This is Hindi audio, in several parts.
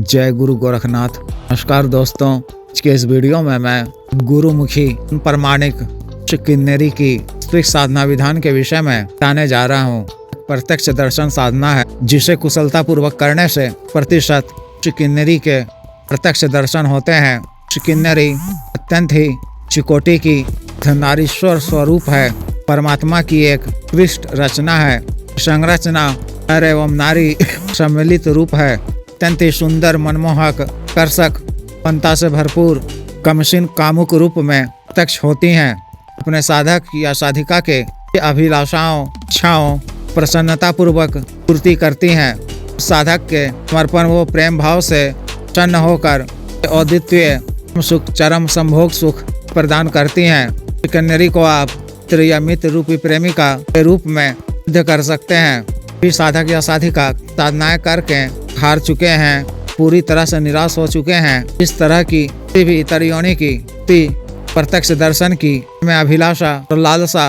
जय गुरु गोरखनाथ। नमस्कार दोस्तों, आज के इस वीडियो में मैं गुरुमुखी प्रमाणिक किन्नरी की स्त्रीक साधना विधान के विषय में बताने जा रहा हूँ। प्रत्यक्ष दर्शन साधना है जिसे कुशलता पूर्वक करने से प्रतिशत किन्नरी के प्रत्यक्ष दर्शन होते हैं। किन्नरी अत्यंत ही चिकोटी की नारीश्वर स्वरूप है। परमात्मा की एक उत्कृष्ट रचना है। संरचना नर एवं नारी सम्मिलित रूप है। अत्यंत ही सुंदर, मनमोहक, आकर्षक, पंता से भरपूर, कमसिन, कामुक रूप में प्रत्यक्ष होती हैं। अपने साधक या साधिका के अभिलाषाओं, इच्छाओं प्रसन्नता पूर्वक पूर्ति करती हैं। साधक के समर्पण वो प्रेम भाव से प्रसन्न होकर अद्वितीय सुख, चरम संभोग सुख प्रदान करती हैं। किन्नरी को आप मित्र या मित्र रूपी प्रेमिका के रूप में सिद्ध कर सकते हैं। भी साधक या साधिका साधनाएं करके हार चुके हैं, पूरी तरह से निराश हो चुके हैं। इस तरह की किसी भी इतर योनि की प्रत्यक्ष दर्शन की में अभिलाषा और लालसा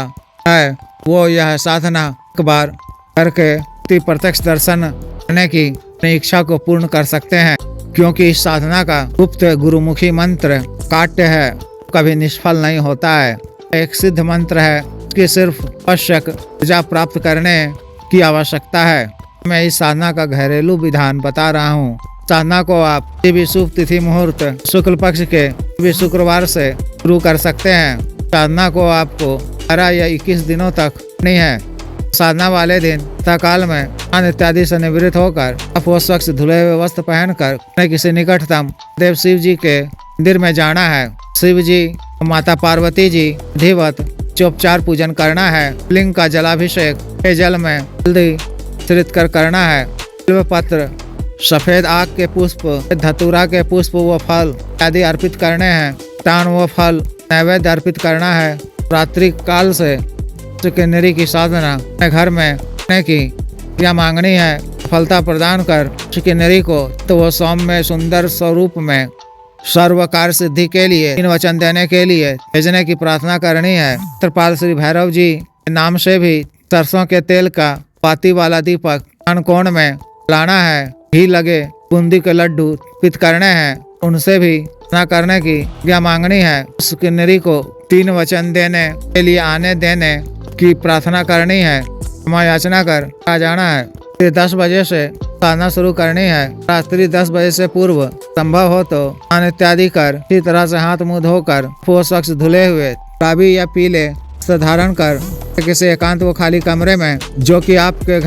है, वो यह साधना एक बार करके प्रत्यक्ष दर्शन करने की अपनी इच्छा को पूर्ण कर सकते हैं। क्योंकि इस साधना का गुप्त गुरुमुखी मंत्र काट्य है, कभी निष्फल नहीं होता है। एक सिद्ध मंत्र है, इसकी सिर्फ आवश्यक ऊर्जा प्राप्त करने की आवश्यकता है। मैं इस साधना का घरेलू विधान बता रहा हूँ। साधना को आप किसी भी शुभ तिथि मुहूर्त शुक्ल पक्ष के भी शुक्रवार से शुरू कर सकते हैं। साधना को आपको 12 या 21 दिनों तक नहीं है। साधना वाले दिन प्रातःकाल में स्नान इत्यादि से निवृत्त होकर आप वो स्वच्छ धुले हुए वस्त्र पहनकर किसी निकटतम देव शिव जी के मंदिर में जाना है। शिव जी, माता पार्वती जी विधिवत चोपचार पूजन करना है। लिंग का जलाभिषेक के जल में हल्दी मिश्रित कर करना है। बिल्व पत्र, सफेद आग के पुष्प, धतूरा के पुष्प व फल आदि अर्पित करने हैं। टान व फल नैवेद्य अर्पित करना है। रात्रि काल से किन्नरी की साधना अपने घर में करने की या मांगनी है। सफलता प्रदान कर किन्नरी को तो वो सौम्य सुंदर स्वरूप में सर्व कार्य सिद्धि के लिए इन वचन देने के लिए भेजने की प्रार्थना करनी है। त्रिपाल श्री भैरव जी के नाम से भी सरसों के तेल का पाती वाला दीपक कोण में लाना है। घी लगे बूंदी के लड्डू अर्पित करने हैं। उनसे भी प्रार्थना करने की या मांगनी है। उस किन्नरी को 3 वचन देने के लिए आने देने की प्रार्थना करनी है। क्षमा याचना कर आ जाना है। फिर 10 बजे से साधना शुरू करनी है। रात्रि 10 बजे से पूर्व संभव हो तो स्नान इत्यादि कर इसी तरह से हाथ मुंह धोकर स्वच्छ धुले हुए गुलाबी या पीले वस्त्र धारण कर किसी एकांत व खाली कमरे में, जो कि आपके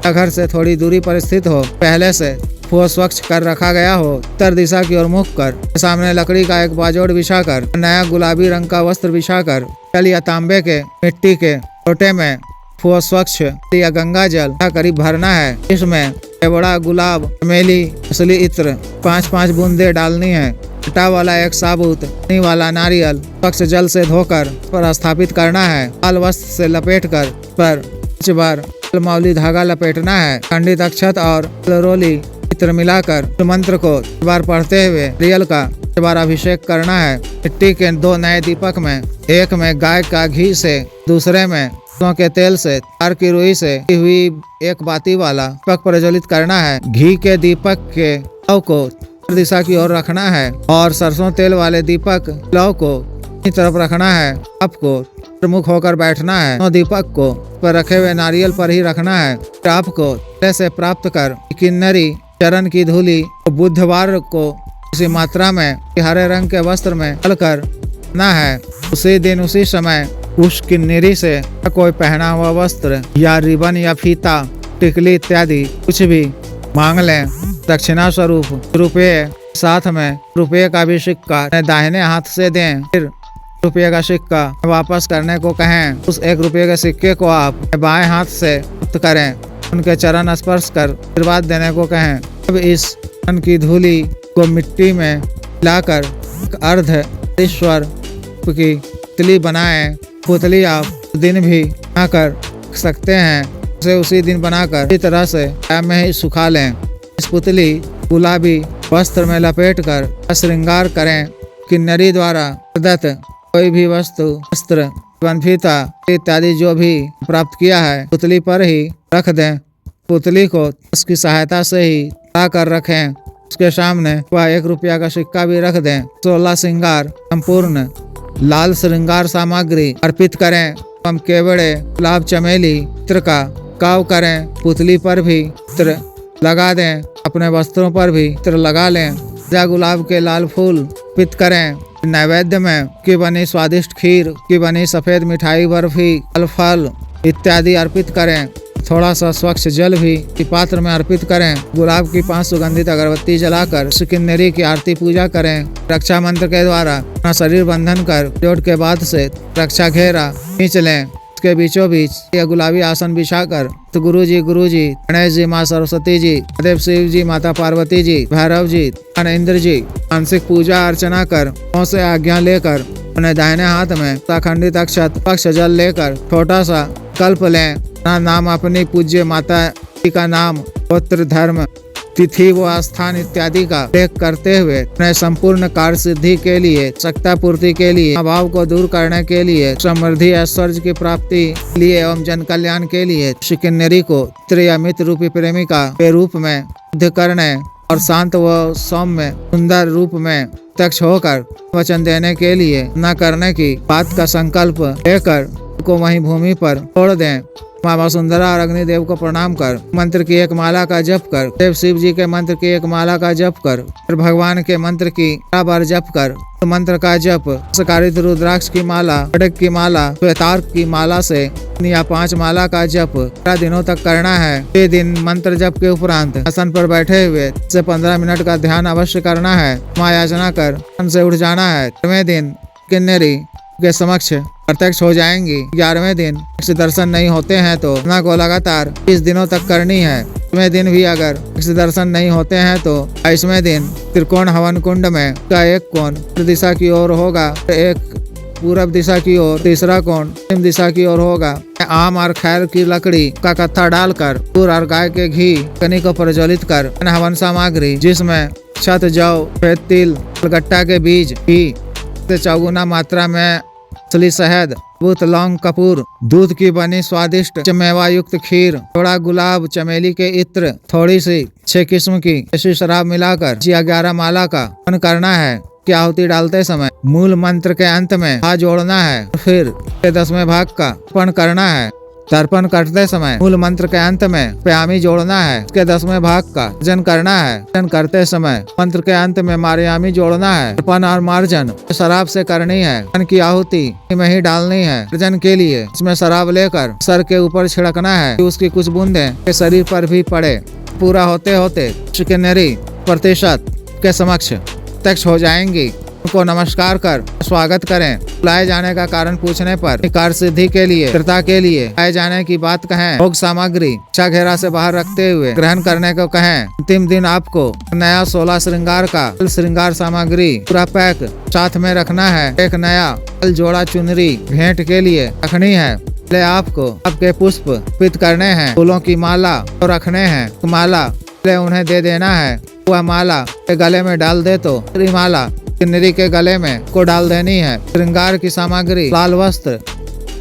घर से थोड़ी दूरी पर स्थित हो, पहले से वो स्वच्छ कर रखा गया हो, उत्तर दिशा की ओर मुख कर सामने लकड़ी का एक बाजोड़ बिछाकर नया गुलाबी रंग का वस्त्र बिछाकर जल या तांबे के मिट्टी के लोटे में वो स्वच्छ या गंगा जल करीब भरना है। इसमें बड़ा गुलाब, चमेली, असली इत्र 5-5 बूंदे डालनी है। छटा वाला एक साबुत पानी वाला नारियल स्वच्छ जल से धोकर पर स्थापित करना है। लाल वस्त्र से लपेट कर पर 5 बार मौली धागा लपेटना है। खंडित अक्षत और रोली इत्र मिलाकर मंत्र को 2 बार पढ़ते हुए नारियल का 2 बार अभिषेक करना है। मिट्टी के 2 नए दीपक में, एक में गाय का घी से, दूसरे में सरसों के तेल से, तार की रुई से हुई एक बाती वाला दीपक प्रज्वलित करना है। घी के दीपक के लौ को उत्तर दिशा की ओर रखना है और सरसों तेल वाले दीपक लौ को अपनी तरफ रखना है। आपको प्रमुख होकर बैठना है। 9 दीपक को पर रखे हुए नारियल पर ही रखना है। आपको पहले से प्राप्त कर किन्नरी चरण की धूली बुधवार को किसी मात्रा में हरे रंग के वस्त्र में डालकर ना है। उसी दिन उसी समय उस किन्नरी से कोई पहना हुआ वस्त्र या रिबन या फीता, टिकली इत्यादि कुछ भी मांग लें। दक्षिणा स्वरूप रुपये, साथ में रुपये का भी सिक्का दाहिने हाथ से दें। फिर रुपये का सिक्का वापस करने को कहें। उस 1 रुपये के सिक्के को आप बाएं हाथ से प्राप्त करें। उनके चरण स्पर्श कर आशीर्वाद देने को कहें। अब इस धन की धूली को मिट्टी में मिलाकर अर्ध ईश्वर की पुतली बनाएं। पुतली आप दिन भी बना कर सकते हैं। उसे उसी दिन बनाकर इसी तरह से में ही सुखा लें। इस पुतली गुलाबी वस्त्र में लपेट कर श्रृंगार करें। किन्नरी द्वारा प्रदत्त कोई भी वस्तु, वस्त्र, फीता इत्यादि जो भी प्राप्त किया है पुतली पर ही रख दें। पुतली को उसकी सहायता से ही कर रखें। उसके सामने वह 1 रुपया का सिक्का भी रख दें। 16 श्रृंगार संपूर्ण लाल श्रृंगार सामग्री अर्पित करें। हम केवड़े गुलाब चमेली चित्र का काव करें। पुतली पर भी चित्र लगा दें। अपने वस्त्रों पर भी चित्र लगा लें। या गुलाब के लाल फूल अर्पित करें। नैवेद्य में की बनी स्वादिष्ट खीर की बनी सफेद मिठाई बर्फी फल इत्यादि अर्पित करें। थोड़ा सा स्वच्छ जल भी पात्र में अर्पित करें। गुलाब की 5 सुगंधित अगरबत्ती जलाकर किन्नरी की आरती पूजा करें। रक्षा मंत्र के द्वारा अपना शरीर बंधन कर जोड़ के बाद से रक्षा घेरा खींच लें। उसके बीचों बीच यह गुलाबी आसन बिछाकर तो गुरु जी, गणेश जी, माँ सरस्वती जी, देव शिव जी, माता पार्वती जी, भैरव जी, इंद्र जी मानसिक पूजा अर्चना कर से आज्ञा लेकर उन्हें दाहिने हाथ में अखंडित अक्षत पक्ष जल लेकर छोटा सा कल्प लें। नाम अपनी पूज्य माता का नाम, गोत्र, धर्म, तिथि व स्थान इत्यादि का उल्लेख करते हुए उन्हें संपूर्ण कार्य सिद्धि के लिए, सत्ता पूर्ति के लिए, अभाव को दूर करने के लिए, समृद्धि ऐश्वर्य की प्राप्ति के लिए एवं जन कल्याण के लिए श्री किन्नरी को त्रियमित रूपी प्रेमिका के रूप में सिद्ध करने और शांत व सौम्य सुंदर रूप में प्रत्यक्ष होकर वचन देने के लिए न करने की बात का संकल्प लेकर को वहीं भूमि पर छोड़ दें। माँ वसुंधरा और अग्निदेव को प्रणाम कर मंत्र की 1 माला का जप कर, देव शिव जी के मंत्र की 1 माला का जप कर, फिर भगवान के मंत्र की 4 बार जप कर मंत्र का जप सकारित रुद्राक्ष की माला, खड़ग की माला, श्वेतार्क की माला से या 5 माला का जप 15 दिनों तक करना है। 6 दिन मंत्र जप के उपरांत आसन पर बैठे हुए से 15 मिनट का ध्यान अवश्य करना है। माँ याचना कर से उठ जाना है। 11वें दिन किन्नरी के समक्ष प्रत्यक्ष हो जाएंगी। 11वें दिन दर्शन नहीं होते हैं तो साधना को लगातार 20 दिनों तक करनी है। 20वें दिन भी अगर दर्शन नहीं होते हैं तो 22वें दिन त्रिकोण हवन कुंड में का एक कोण उत्तर दिशा की ओर होगा, एक पूरब दिशा की ओर, तीसरा कोण पश्चिम दिशा की ओर होगा। आम और खैर की लकड़ी का कत्था डालकर दूर और गाय के घी कनी को प्रज्वलित कर हवन सामग्री जिसमें छत, जौ, तिल, गट्टा के बीज, घी से 4 मात्रा में असली शहद, बूत, लौंग, कपूर, दूध की बनी स्वादिष्ट मेवा युक्त खीर, थोड़ा गुलाब चमेली के इत्र, थोड़ी सी 6 किस्म की ऐसी शराब मिलाकर 11 माला का हवन करना है। की आहुति डालते समय मूल मंत्र के अंत में हाथ जोड़ना है। फिर 10वें भाग का अर्पण करना है। तर्पण करते समय मूल मंत्र के अंत में प्यामी जोड़ना है। उसके 10वें भाग का जन करना है। जन करते समय मंत्र के अंत में मार्यामी जोड़ना है। तर्पण और मार्जन शराब से करनी है। जन की आहुति में ही डालनी है। अर्जन के लिए इसमें शराब लेकर सर के ऊपर छिड़कना है। उसकी कुछ बूंदें शरीर पर भी पड़े। पूरा होते होते किन्नरी प्रतिशत के समक्ष प्रत्यक्ष हो जाएंगी। उनको नमस्कार कर स्वागत करें। बुलाए जाने का कारण पूछने पर कार्य सिद्धि के लिए, कृता के लिए आए जाने की बात कहें। भोग सामग्री अच्छा घेरा से बाहर रखते हुए ग्रहण करने को कहें। अंतिम दिन आपको नया 16 श्रृंगार का श्रृंगार सामग्री पूरा पैक साथ में रखना है। एक नया जोड़ा चुनरी भेंट के लिए रखनी है। पहले आपको आपके पुष्प अर्पित करने हैं। फूलों की माला तो रखने हैं। माला पहले उन्हें दे देना है। वह माला के गले में डाल दे तो माला किन्नरी के गले में को डाल देनी है। श्रृंगार की सामग्री, लाल वस्त्र,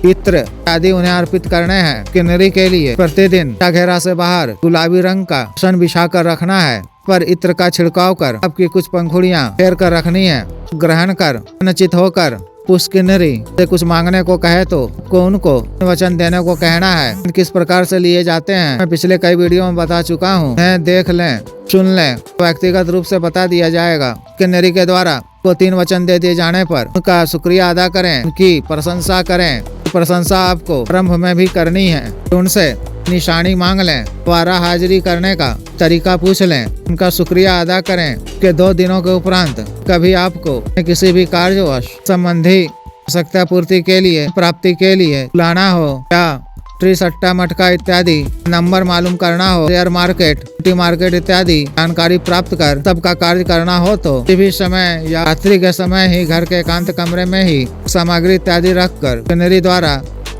इत्र आदि उन्हें अर्पित करने हैं। किन्नरी के लिए प्रतिदिन घेरा से बाहर गुलाबी रंग का आसन बिछा कर रखना है। पर इत्र का छिड़काव कर आपकी कुछ पंखुड़ियां फेर कर रखनी है। ग्रहण कर अनचित होकर उस किन्नरी से कुछ मांगने को कहे तो उनको वचन देने को कहना है। किस प्रकार से लिए जाते हैं मैं पिछले कई वीडियो में बता चुका हूँ। देख लें, सुन लें, व्यक्तिगत रूप से बता दिया जाएगा। किन्नरी के द्वारा को 3 वचन दे दिए जाने पर उनका शुक्रिया अदा करें, उनकी प्रशंसा करें। प्रशंसा आपको आरंभ में भी करनी है। उनसे निशानी मांग लें, द्वारा हाजिरी करने का तरीका पूछ लें, उनका शुक्रिया अदा करें। के 2 दिनों के उपरांत कभी आपको किसी भी कार्यवश संबंधी आवश्यकता पूर्ति के लिए, प्राप्ति के लिए बुलाना हो या सट्टा मटका इत्यादि नंबर मालूम करना हो, शेयर मार्केट इत्यादि जानकारी प्राप्त कर सबका कार्य करना हो तो किसी भी समय या रात्रि के समय ही घर के एकांत कमरे में ही सामग्री इत्यादि रखकर किन्नरी द्वारा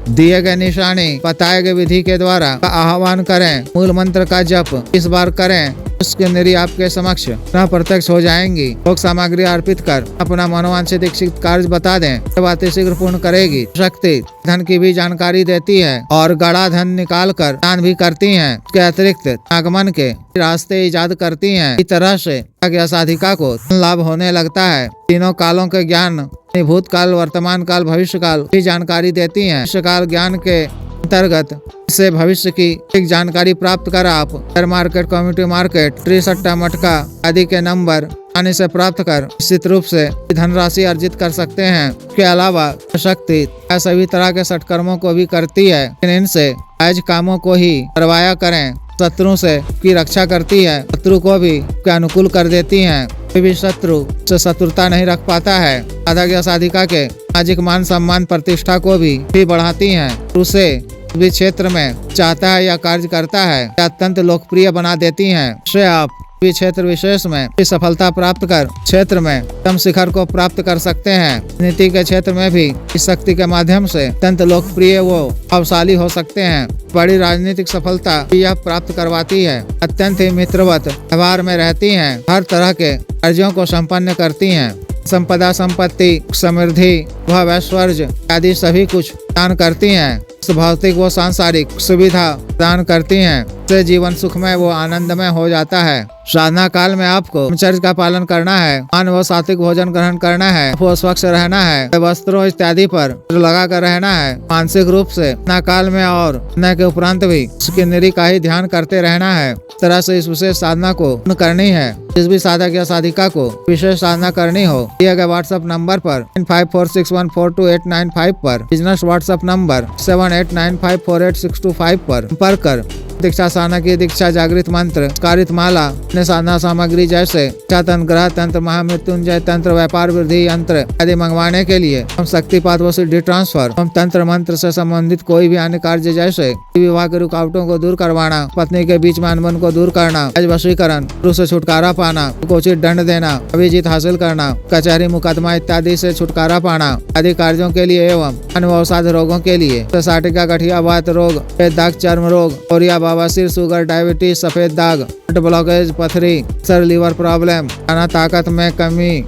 दिए गए निशानी बताए गए विधि के द्वारा आह्वान करें। मूल मंत्र का जप इस बार करें। किन्नरी आपके समक्ष पुनः प्रत्यक्ष हो जाएंगी। भोग सामग्री अर्पित कर अपना मनोवांछित इच्छित कार्य बता दें, ये बातें शीघ्र पूर्ण करेगी। शक्ति धन की भी जानकारी देती है और गड़ा धन निकाल कर दान भी करती हैं। इसके अतिरिक्त आगमन के रास्ते इजाद करती हैं। इस तरह से साधिका को लाभ होने लगता है। तीनों कालों के ज्ञान, भूतकाल, वर्तमान काल, भविष्य काल की जानकारी देती हैं। भविष्य काल ज्ञान के अंतर्गत से भविष्य की एक जानकारी प्राप्त कर आप share market, community market, tree सट्टा, मटका आदि के नंबर आने से प्राप्त कर निश्चित रूप से धनराशि अर्जित कर सकते हैं। इसके अलावा शक्ति सभी तरह के सटकर्मों को भी करती है। इनसे आज कामों को ही करवाया करें। शत्रु से की रक्षा करती है, शत्रु को भी के अनुकूल कर देती हैं। कोई भी शत्रु से शत्रुता नहीं रख पाता है। साधक या साधिका के सामाजिक मान सम्मान प्रतिष्ठा को भी बढ़ाती हैं। उसे भी क्षेत्र में चाहता है या कार्य करता है अत्यंत लोकप्रिय बना देती हैं। इससे आप भी क्षेत्र विशेष में सफलता प्राप्त कर क्षेत्र में उत्तम शिखर को प्राप्त कर सकते हैं। नीति के क्षेत्र में भी इस शक्ति के माध्यम से अत्यंत लोकप्रिय व प्रभावशाली हो सकते हैं। बड़ी राजनीतिक सफलता यह प्राप्त करवाती है। अत्यंत ही मित्रवत व्यवहार में रहती हैं। हर तरह के कार्यों को संपन्न करती हैं। संपदा, संपत्ति, समृद्धि व ऐश्वर्य आदि सभी कुछ दान करती हैं। भौतिक व सांसारिक सुविधा प्रदान करती हैं। से जीवन सुखमय व आनंदमय हो जाता है। साधना काल में आपको ब्रह्मचर्य का पालन करना है, मान व सात्विक भोजन ग्रहण करना है, आपको स्वच्छ रहना है, वस्त्रों इत्यादि पर लगा कर रहना है। मानसिक रूप से साधना काल में और न के उपरांत भी किन्नरी का ही ध्यान करते रहना है। इस तरह से इस विशेष साधना को करनी है। जिस भी साधक या साधिका को विशेष साधना करनी हो, दिए गए व्हाट्सएप नंबर पर 9546142895 पर, बिजनेस व्हाट्सएप नंबर 7895486225 पर संपर्क कर दीक्षा साधना की दीक्षा, जागृत मंत्र, कारित माला, अन्य साधना सामग्री जैसे तंत्र, ग्रह तंत्र, महामृत्युंजय तंत्र, व्यापार वृद्धि यंत्र आदि मंगवाने के लिए हम शक्तिपात व सिद्धि ट्रांसफर, हम तंत्र मंत्र से संबंधित कोई भी अन्य कार्य जैसे विवाह के रुकावटों को दूर करवाना, पत्नी के बीच में अनबन को दूर करना, वशीकरण, पुरुष से छुटकारा पाना, उचित दंड देना, अभिजीत हासिल करना, कचहरी मुकदमा इत्यादि से छुटकारा पाना आदि कार्यों के लिए एवं अन्य अवसाद रोगों के लिए साटिका, गठिया, वात रोग, दाग, चर्म रोग, ओरिया, बवासीर, शुगर, डायबिटीज, सफेद दाग, ब्लॉकेज, पथरी, सर, लीवर प्रॉब्लम, खाना ताकत में कमी,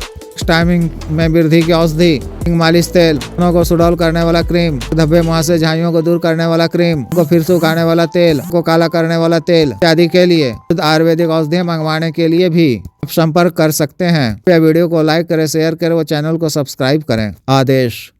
टाइमिंग में वृद्धि की औषधि, मालिश तेल, को सुडौल करने वाला क्रीम, धब्बे, मुहासे, झाइयों को दूर करने वाला क्रीम, को फिर सुखाने वाला तेल, को काला करने वाला तेल इत्यादि के लिए आयुर्वेदिक औषधियाँ मंगवाने के लिए भी संपर्क कर सकते हैं। वीडियो को लाइक करें, शेयर करें व चैनल को सब्सक्राइब करें। आदेश।